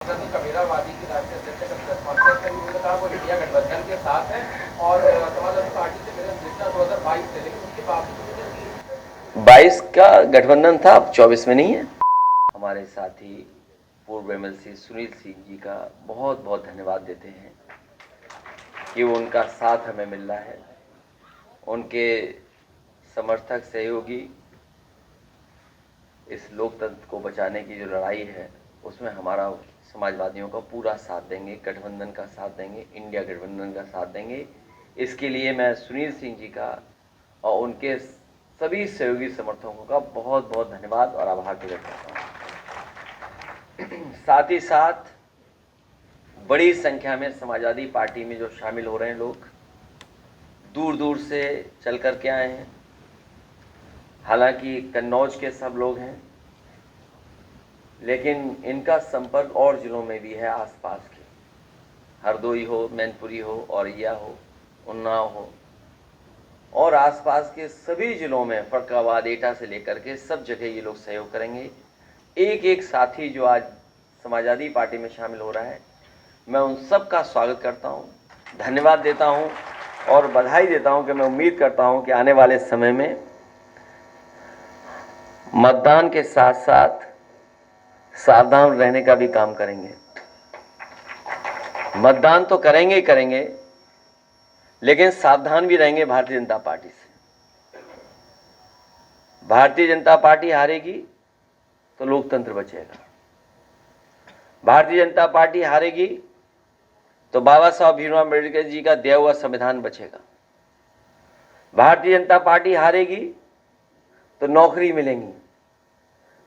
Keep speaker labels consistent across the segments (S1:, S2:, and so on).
S1: कबीराबादी की राष्ट्रीय अध्यक्ष का कॉन्फ्रेंस में उन्होंने कहा वो इंडिया गठबंधन के साथ है और समाजवादी पार्टी से मेरा जितना 2022 से, लेकिन उसके बावजूद 22 का गठबंधन था, अब 24 में नहीं है। हमारे साथी पूर्व एमएलसी सुनील सिंह जी का बहुत बहुत धन्यवाद देते हैं कि वो उनका साथ हमें मिल रहा है। उनके समर्थक सहयोगी इस लोकतंत्र को बचाने की जो लड़ाई है उसमें हमारा समाजवादियों का पूरा साथ देंगे, गठबंधन का साथ देंगे, इंडिया गठबंधन का साथ देंगे। इसके लिए मैं सुनील सिंह जी का और उनके सभी सहयोगी समर्थकों का बहुत बहुत धन्यवाद और आभार प्रकट करता हूँ। साथ ही साथ बड़ी संख्या में समाजवादी पार्टी में जो शामिल हो रहे हैं लोग दूर दूर से चल कर के आए हैं। हालांकि कन्नौज के सब लोग हैं, लेकिन इनका संपर्क और जिलों में भी है, आसपास के, हरदोई हो, मैनपुरी हो, औरैया हो, उन्नाव हो और आसपास के सभी जिलों में, फरक्काबाद, एटा से लेकर के सब जगह ये लोग सहयोग करेंगे। एक एक साथी जो आज समाजवादी पार्टी में शामिल हो रहा है, मैं उन सब का स्वागत करता हूँ, धन्यवाद देता हूँ और बधाई देता हूँ कि मैं उम्मीद करता हूँ कि आने वाले समय में मतदान के साथ साथ सावधान रहने का भी काम करेंगे। मतदान तो करेंगे ही करेंगे, लेकिन सावधान भी रहेंगे भारतीय जनता पार्टी से। भारतीय जनता पार्टी हारेगी तो लोकतंत्र बचेगा। भारतीय जनता पार्टी हारेगी तो बाबा साहब भीमराव अम्बेडकर जी का दिया हुआ संविधान बचेगा। भारतीय जनता पार्टी हारेगी तो नौकरी मिलेंगी।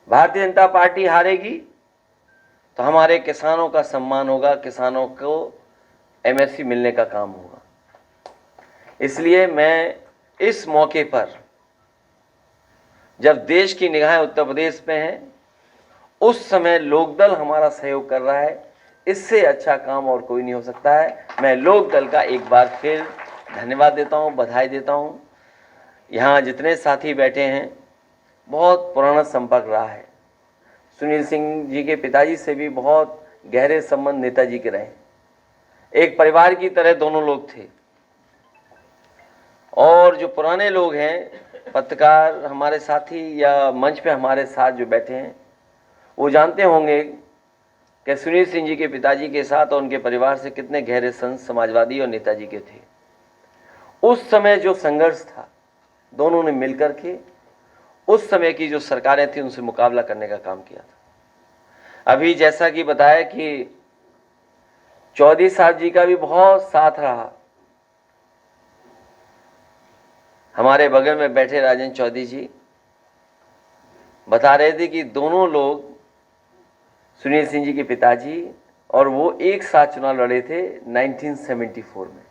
S1: भारतीय जनता पार्टी हारेगी तो हमारे किसानों का सम्मान होगा, किसानों को एमएसपी मिलने का काम होगा। इसलिए मैं इस मौके पर, जब देश की निगाहें उत्तर प्रदेश पे हैं, उस समय लोकदल हमारा सहयोग कर रहा है, इससे अच्छा काम और कोई नहीं हो सकता है। मैं लोकदल का एक बार फिर धन्यवाद देता हूं, बधाई देता हूं। यहाँ जितने साथी बैठे हैं, बहुत पुराना संपर्क रहा है। सुनील सिंह जी के पिताजी से भी बहुत गहरे संबंध नेताजी के रहे। एक परिवार की तरह दोनों लोग थे। और जो पुराने लोग हैं, पत्रकार हमारे साथी या मंच पे हमारे साथ जो बैठे हैं, वो जानते होंगे कि सुनील सिंह जी के पिताजी के साथ और उनके परिवार से कितने गहरे संबंध समाजवादी और नेताजी के थे। उस समय जो संघर्ष था, दोनों ने मिलकर के उस समय की जो सरकारें थी उनसे मुकाबला करने का काम किया था। अभी जैसा कि बताया कि चौधरी साहब जी का भी बहुत साथ रहा। हमारे बगल में बैठे राजेंद्र चौधरी जी बता रहे थे कि दोनों लोग, सुनील सिंह जी के पिताजी और वो, एक साथ चुनाव लड़े थे 1974 में।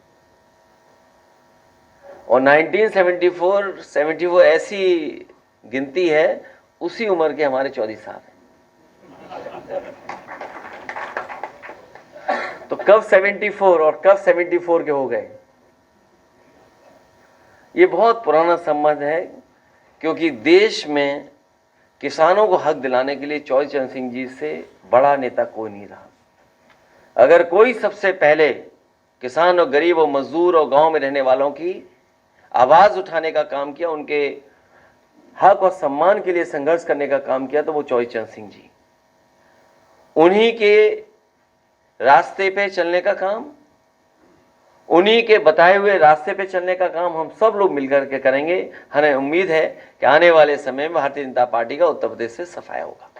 S1: और 1974 ऐसी गिनती है, उसी उम्र के हमारे चौधरी साहब हैं। तो कब 74 और कब 74 के हो गए, ये बहुत पुराना संबंध है। क्योंकि देश में किसानों को हक दिलाने के लिए चौधरी चरण सिंह जी से बड़ा नेता कोई नहीं रहा। अगर कोई सबसे पहले किसान और गरीब और मजदूर और गांव में रहने वालों की आवाज उठाने का काम किया, उनके हक और सम्मान के लिए संघर्ष करने का काम किया, तो वो चौधरी चरण सिंह जी। उन्हीं के रास्ते पे चलने का काम, उन्हीं के बताए हुए रास्ते पे चलने का काम हम सब लोग मिलकर के करेंगे। हमें उम्मीद है कि आने वाले समय में भारतीय जनता पार्टी का उत्तर प्रदेश से सफाया होगा।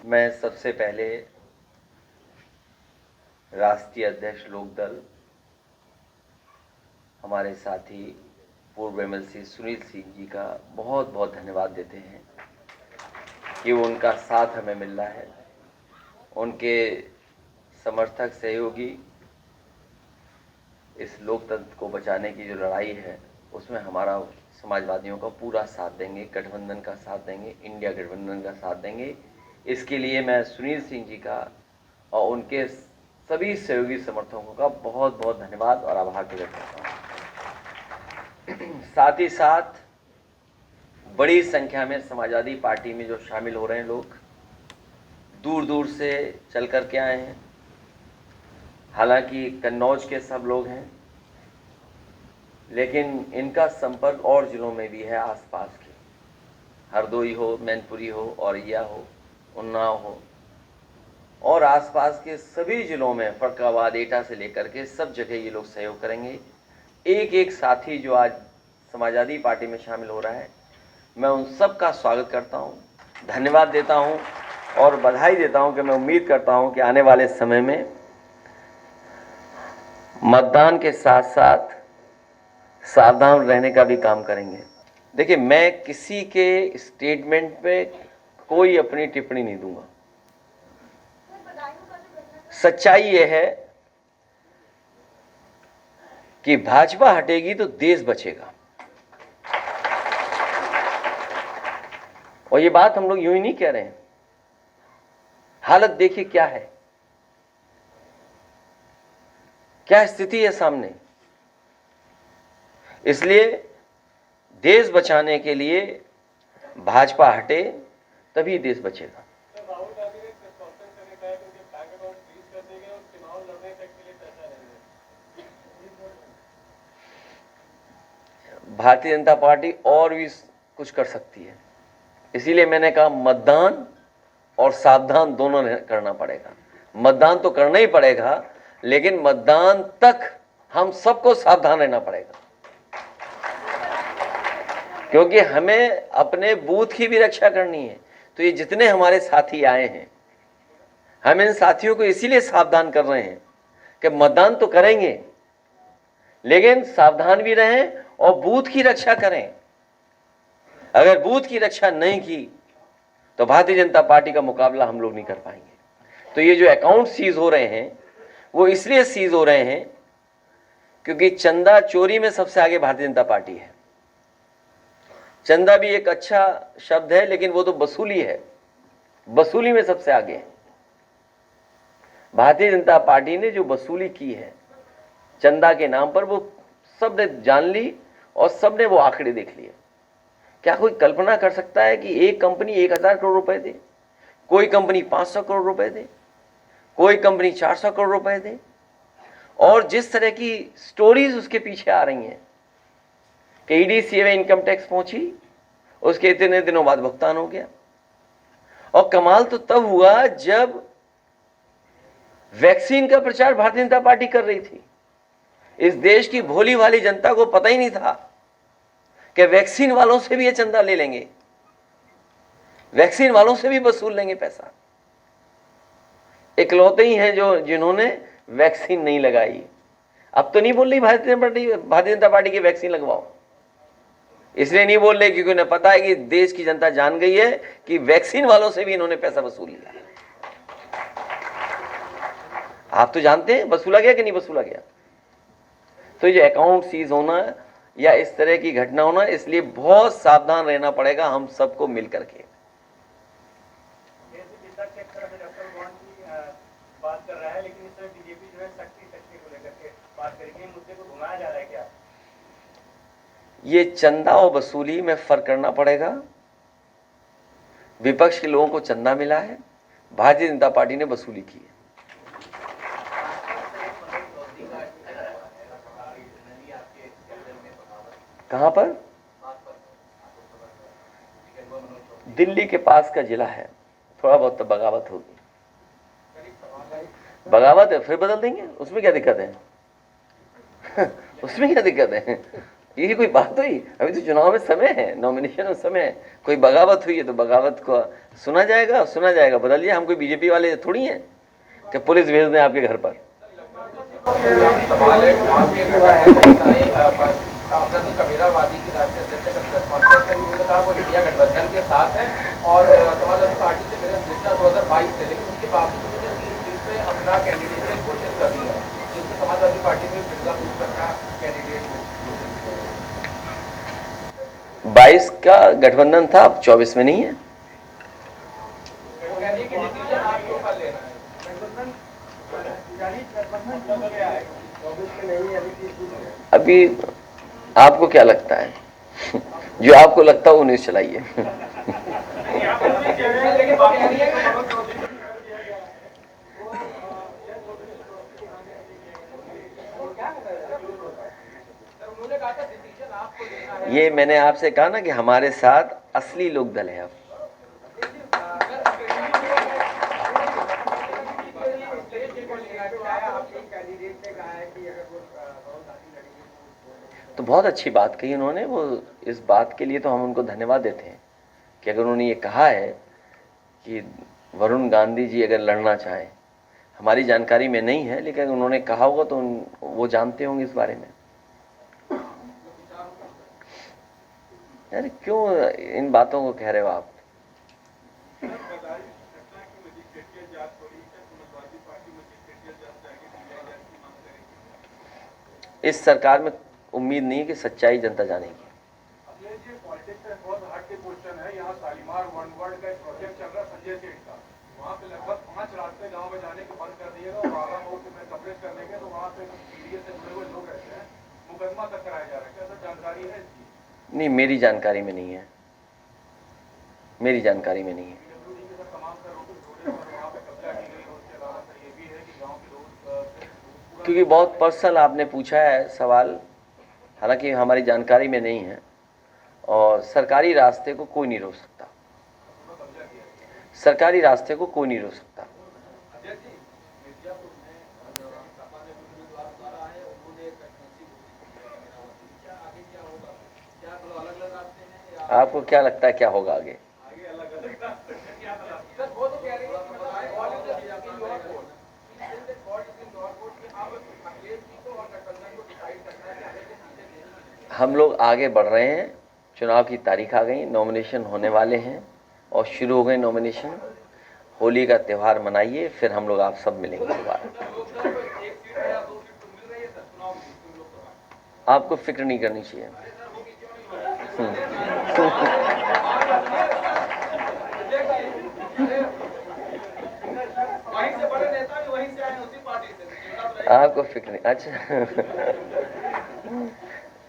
S1: मैं सबसे पहले राष्ट्रीय अध्यक्ष लोकदल हमारे साथी पूर्व एमएलसी सुनील सिंह जी का बहुत बहुत धन्यवाद देते हैं कि वो उनका साथ हमें मिल रहा है। उनके समर्थक सहयोगी इस लोकतंत्र को बचाने की जो लड़ाई है उसमें हमारा समाजवादियों का पूरा साथ देंगे, गठबंधन का साथ देंगे, इंडिया गठबंधन का साथ देंगे। इसके लिए मैं सुनील सिंह जी का और उनके सभी सहयोगी समर्थकों का बहुत बहुत धन्यवाद और आभार प्रकट करता हूँ। साथ ही साथ बड़ी संख्या में समाजवादी पार्टी में जो शामिल हो रहे हैं लोग दूर दूर से चल कर के आए हैं। हालांकि कन्नौज के सब लोग हैं, लेकिन इनका संपर्क और जिलों में भी है, आसपास के, हरदोई हो, मैनपुरी हो, औरैया हो, उन्नाव हो और आसपास के सभी जिलों में, फरक्काबाद, एटा से लेकर के सब जगह ये लोग सहयोग करेंगे। एक एक साथी जो आज समाजवादी पार्टी में शामिल हो रहा है, मैं उन सब का स्वागत करता हूं, धन्यवाद देता हूं और बधाई देता हूं कि मैं उम्मीद करता हूं कि आने वाले समय में मतदान के साथ साथ सावधान रहने का भी काम करेंगे। देखिए, मैं किसी के स्टेटमेंट पे कोई अपनी टिप्पणी नहीं दूंगा। सच्चाई यह है कि भाजपा हटेगी तो देश बचेगा, और ये बात हम लोग यूं ही नहीं कह रहे हैं। हालत देखिए क्या है, क्या स्थिति है सामने। इसलिए देश बचाने के लिए भाजपा हटे तभी देश बचेगा। भारतीय जनता पार्टी और भी कुछ कर सकती है, इसीलिए मैंने कहा मतदान और सावधान दोनों करना पड़ेगा। मतदान तो करना ही पड़ेगा, लेकिन मतदान तक हम सबको सावधान रहना पड़ेगा, क्योंकि हमें अपने बूथ की भी रक्षा करनी है। तो ये जितने हमारे साथी आए हैं, हम इन साथियों को इसीलिए सावधान कर रहे हैं कि मतदान तो करेंगे, लेकिन सावधान भी रहें और बूथ की रक्षा करें। अगर बूथ की रक्षा नहीं की तो भारतीय जनता पार्टी का मुकाबला हम लोग नहीं कर पाएंगे। तो ये जो अकाउंट सीज हो रहे हैं, वो इसलिए सीज हो रहे हैं क्योंकि चंदा चोरी में सबसे आगे भारतीय जनता पार्टी है। चंदा भी एक अच्छा शब्द है, लेकिन वो तो वसूली है, वसूली में सबसे आगे है। भारतीय जनता पार्टी ने जो वसूली की है चंदा के नाम पर, वो सबने जान ली और सबने वो आंकड़े देख लिए। क्या कोई कल्पना कर सकता है कि एक कंपनी 1000 करोड़ रुपए दे, कोई कंपनी 500 करोड़ रुपए दे, कोई कंपनी 400 करोड़ रुपए दे, और जिस तरह की स्टोरीज उसके पीछे आ रही हैं कि ईडी में इनकम टैक्स पहुंची, उसके इतने दिनों बाद भुगतान हो गया। और कमाल तो तब हुआ जब वैक्सीन का प्रचार भारतीय जनता पार्टी कर रही थी। इस देश की भोली भाली जनता को पता ही नहीं था कि वैक्सीन वालों से भी ये चंदा ले लेंगे, वैक्सीन वालों से भी वसूल लेंगे पैसा। इकलौते ही हैं जो जिन्होंने वैक्सीन नहीं लगाई। अब तो नहीं बोल रही भारतीय जनता पार्टी की वैक्सीन लगवाओ, इसलिए नहीं बोल रहे क्योंकि उन्हें पता है कि देश की जनता जान गई है कि वैक्सीन वालों से भी इन्होंने पैसा वसूल लिया। आप तो जानते हैं वसूला गया कि नहीं वसूला गया। तो ये अकाउंट सीज होना या इस तरह की घटना होना, इसलिए बहुत सावधान रहना पड़ेगा हम सबको मिलकर के।
S2: बात कर रहा है, लेकिन इसमें बीजेपी जो है शक्ति को लेकर के बात करेगी, मुद्दे को घुमाया जा रहा है क्या?
S1: ये चंदा और वसूली में फर्क करना पड़ेगा। विपक्ष के लोगों को चंदा मिला है, भारतीय जनता पार्टी ने वसूली की है। कहां पर? दिल्ली के पास का जिला है, थोड़ा बहुत तो बगावत होगी। बगावत है, फिर बदल देंगे, उसमें क्या दिक्कत है? उसमें क्या दिक्कत है? ये कोई बात हुई? अभी तो चुनाव में समय है, नॉमिनेशन में समय है। कोई बगावत हुई है तो बगावत को सुना जाएगा, बदलिए। हम कोई बीजेपी वाले थोड़ी हैं कि पुलिस भेज दें आपके घर पर।
S3: कबीराबादी की राष्ट्रीय अध्यक्ष वो इंडिया गठबंधन के साथ है और समाजवादी पार्टी से मेरा रिश्ता 2022 से, लेकिन उसके बावजूद मुझे 3 सीट पे अपना कैंडिडेट घोषित कर दिया, जिसमें समाजवादी पार्टी में बिरला मुझपर का कैंडिडेट
S1: 22 का गठबंधन था, अब 24 में नहीं है। अभी आपको क्या लगता है? जो आपको लगता है वो न्यूज चलाइए। ये मैंने आपसे कहा ना कि हमारे साथ असली लोक दल है। अब तो बहुत अच्छी बात कही उन्होंने। वो इस बात के लिए तो हम उनको धन्यवाद देते हैं कि अगर उन्होंने ये कहा है कि वरुण गांधी जी अगर लड़ना चाहें, हमारी जानकारी में नहीं है, लेकिन उन्होंने कहा होगा तो वो जानते होंगे इस बारे में। यार क्यों इन बातों को कह रहे हो आप? इस सरकार में उम्मीद नहीं है कि सच्चाई जनता जानेगी।
S4: बहुत हार्ड के क्वेश्चन है। यहाँ शालीमार वन वर्ल्ड का एक प्रोजेक्ट चल रहा है संजय सेठ का, वहाँ पे लगभग 5 रास्ते गांव में जाने के बंद कर दिएगा और आला मोड़ में कवरेज करने के, तो वहाँ पे मीडिया से जुड़े हुए लोग रहते हैं, मुकदमा तक कराया जा रहा है। क्या सर जानकारी है इसकी?
S1: नहीं, मेरी जानकारी में नहीं है, मेरी जानकारी में नहीं है। क्योंकि बहुत पर्सनल आपने पूछा है सवाल, हालांकि हमारी जानकारी में नहीं है, और सरकारी रास्ते को कोई नहीं रोक सकता। सरकारी रास्ते को कोई नहीं रोक सकता। आपको क्या लगता है क्या होगा आगे? हम लोग आगे बढ़ रहे हैं। चुनाव की तारीख आ गई, नॉमिनेशन होने वाले हैं और शुरू हो गए नॉमिनेशन। होली का त्यौहार मनाइए, फिर हम लोग आप सब मिलेंगे दोबारा। आपको फिक्र नहीं करनी चाहिए। आपको फिक्र नहीं। अच्छा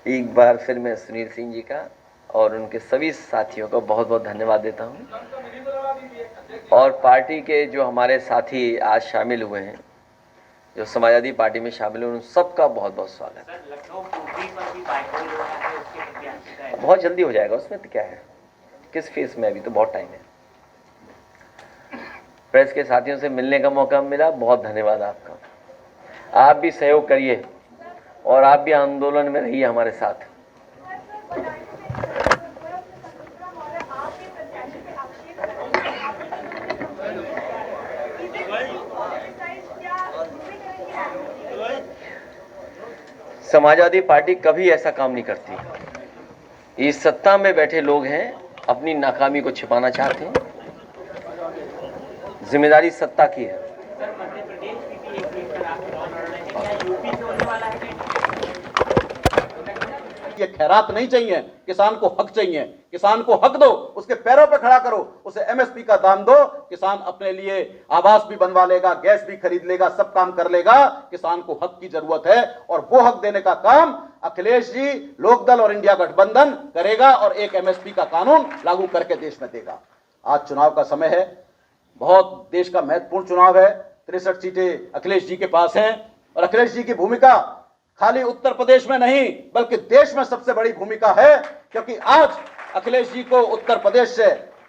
S1: एक बार फिर मैं सुनील सिंह जी का और उनके सभी साथियों को बहुत बहुत धन्यवाद देता हूं, और पार्टी के जो हमारे साथी आज शामिल हुए हैं, जो समाजवादी पार्टी में शामिल हुए, उन सबका बहुत बहुत स्वागत है। बहुत जल्दी हो जाएगा, उसमें तो क्या है, किस फेस में, अभी तो बहुत टाइम है। प्रेस के साथियों से मिलने का मौका मिला, बहुत धन्यवाद आपका। आप भी सहयोग करिए और आप भी आंदोलन में रहिए हमारे साथ। समाजवादी पार्टी कभी ऐसा काम नहीं करती। इस सत्ता में बैठे लोग हैं, अपनी नाकामी को छिपाना चाहते हैं। जिम्मेदारी सत्ता की है।
S5: ये खैरात नहीं चाहिए, किसान को हक चाहिए। किसान को हक दो, उसके पैरों पे खड़ा करो, उसे एमएसपी का दाम दो। किसान अपने लिए आवास भी बनवा लेगा, गैस भी खरीद लेगा, सब काम कर लेगा। किसान को हक की जरूरत है, और वो हक देने का काम अखिलेश जी, लोकदल और इंडिया गठबंधन करेगा, और एक एमएसपी का कानून लागू करके देश में देगा। आज चुनाव का समय है, बहुत देश का महत्वपूर्ण चुनाव है। 63 सीटें अखिलेश जी के पास हैं, और अखिलेश जी की भूमिका खाली उत्तर प्रदेश में नहीं बल्कि देश में सबसे बड़ी भूमिका है, क्योंकि आज अखिलेश जी को उत्तर प्रदेश से,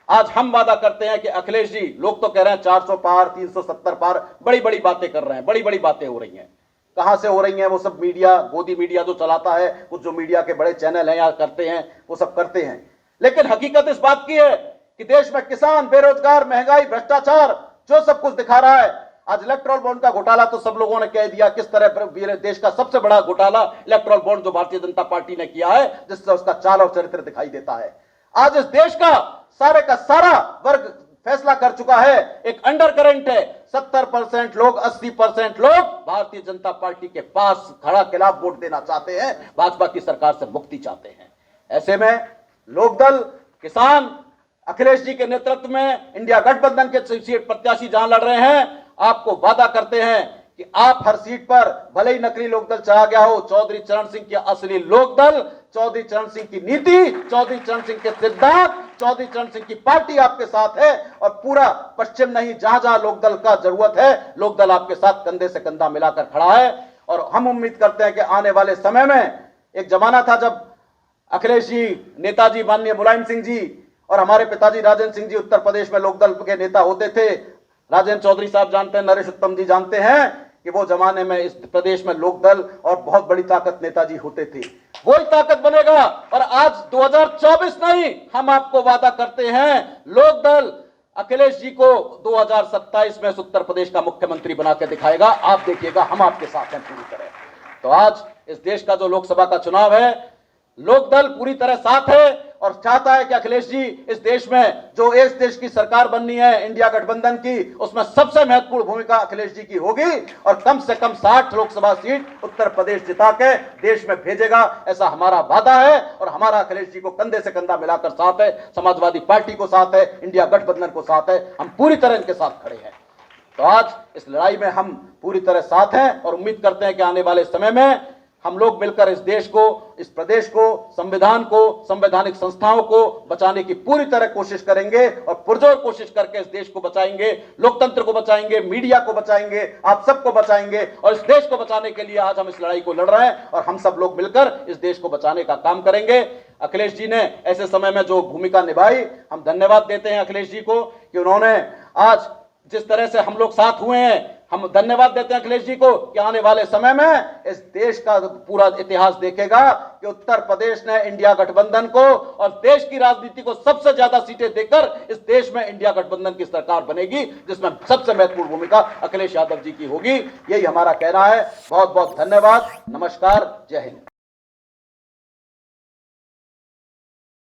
S5: आज हम वादा करते हैं कि अखिलेश जी, लोग तो कह रहे हैं 400 पार, 370 पार, बड़ी बड़ी बातें कर रहे हैं, बड़ी बड़ी बातें हो रही हैं। कहां से हो रही हैं? वो सब मीडिया, गोदी मीडिया जो चलाता है, वो जो मीडिया के बड़े चैनल हैं यहाँ करते हैं, वो सब करते हैं। लेकिन हकीकत इस बात की है कि देश में किसान, बेरोजगार, महंगाई, भ्रष्टाचार जो सब कुछ दिखा रहा है। आज इलेक्ट्रल बॉन्ड का घोटाला तो सब लोगों ने कह दिया, किस तरह देश का सबसे बड़ा घोटाला इलेक्ट्रल बॉन्ड जो भारतीय जनता पार्टी ने किया है, जिससे उसका चाल और चरित्र दिखाई देता है। आज इस देश का सारे का सारा वर्ग फैसला कर चुका है। एक अंडर करंट है, 70% लोग, 80% लोग भारतीय जनता पार्टी के पास खड़ा खिलाफ वोट देना चाहते हैं, भाजपा की सरकार से मुक्ति चाहते हैं। ऐसे में लोकदल, किसान, अखिलेश जी के नेतृत्व में इंडिया गठबंधन के सीट प्रत्याशी जहां लड़ रहे हैं, आपको वादा करते हैं कि आप हर सीट पर भले ही नकली लोकदल चला गया हो, चौधरी चरण सिंह की असली लोकदल, चौधरी चरण सिंह की नीति, चौधरी चरण सिंह के सिद्धांत, चौधरी चरण सिंह की पार्टी आपके साथ है। और पूरा पश्चिम नहीं, जहां जहां लोकदल का जरूरत है, लोकदल आपके साथ कंधे से कंधा मिलाकर खड़ा है। और हम उम्मीद करते हैं कि आने वाले समय में, एक जमाना था जब अखिलेश जी, नेताजी माननीय मुलायम सिंह जी और हमारे पिताजी राजेंद्र सिंह जी उत्तर प्रदेश में लोकदल के नेता होते थे। राजेंद्र चौधरी साहब जानते हैं, नरेश उत्तम जी जानते हैं कि वो जमाने में इस प्रदेश में लोकदल और बहुत बड़ी ताकत नेताजी होते थे। वही ताकत बनेगा। और आज 2024 नहीं, हम आपको वादा करते हैं, लोकदल अखिलेश जी को 2027 में उत्तर प्रदेश का मुख्यमंत्री बना के दिखाएगा। आप देखिएगा, हम आपके साथ हैं पूरी तरह। तो आज इस देश का जो लोकसभा का चुनाव है, लोकदल पूरी तरह साथ है और चाहता है कि अखिलेश जी इस देश में जो इस देश की सरकार बननी है इंडिया गठबंधन की, उसमें सबसे महत्वपूर्ण भूमिका अखिलेश जी की होगी और कम से कम 60 लोकसभा सीट उत्तर प्रदेश जिता के देश में भेजेगा, ऐसा हमारा वादा है। और हमारा अखिलेश जी को कंधे से कंधा मिलाकर साथ है, समाजवादी पार्टी को साथ है, इंडिया गठबंधन को साथ है, हम पूरी तरह इनके साथ खड़े हैं। तो आज इस लड़ाई में हम पूरी तरह साथ हैं और उम्मीद करते हैं कि आने वाले समय में हम लोग मिलकर इस देश को, इस प्रदेश को, संविधान को, संवैधानिक संस्थाओं को बचाने की पूरी तरह कोशिश करेंगे और पुरजोर कोशिश करके इस देश को बचाएंगे, लोकतंत्र को बचाएंगे, मीडिया को बचाएंगे, आप सबको बचाएंगे। और इस देश को बचाने के लिए आज हम इस लड़ाई को लड़ रहे हैं और हम सब लोग मिलकर इस देश को बचाने का काम करेंगे। अखिलेश जी ने ऐसे समय में जो भूमिका निभाई, हम धन्यवाद देते हैं अखिलेश जी को कि उन्होंने आज जिस तरह से हम लोग साथ हुए हैं, हम धन्यवाद देते हैं अखिलेश जी को कि आने वाले समय में इस देश का पूरा इतिहास देखेगा कि उत्तर प्रदेश ने इंडिया गठबंधन को और देश की राजनीति को सबसे ज्यादा सीटें देकर इस देश में इंडिया गठबंधन की सरकार बनेगी, जिसमें सबसे महत्वपूर्ण भूमिका अखिलेश यादव जी की होगी। यही हमारा कहना है। बहुत बहुत धन्यवाद। नमस्कार। जय हिंद।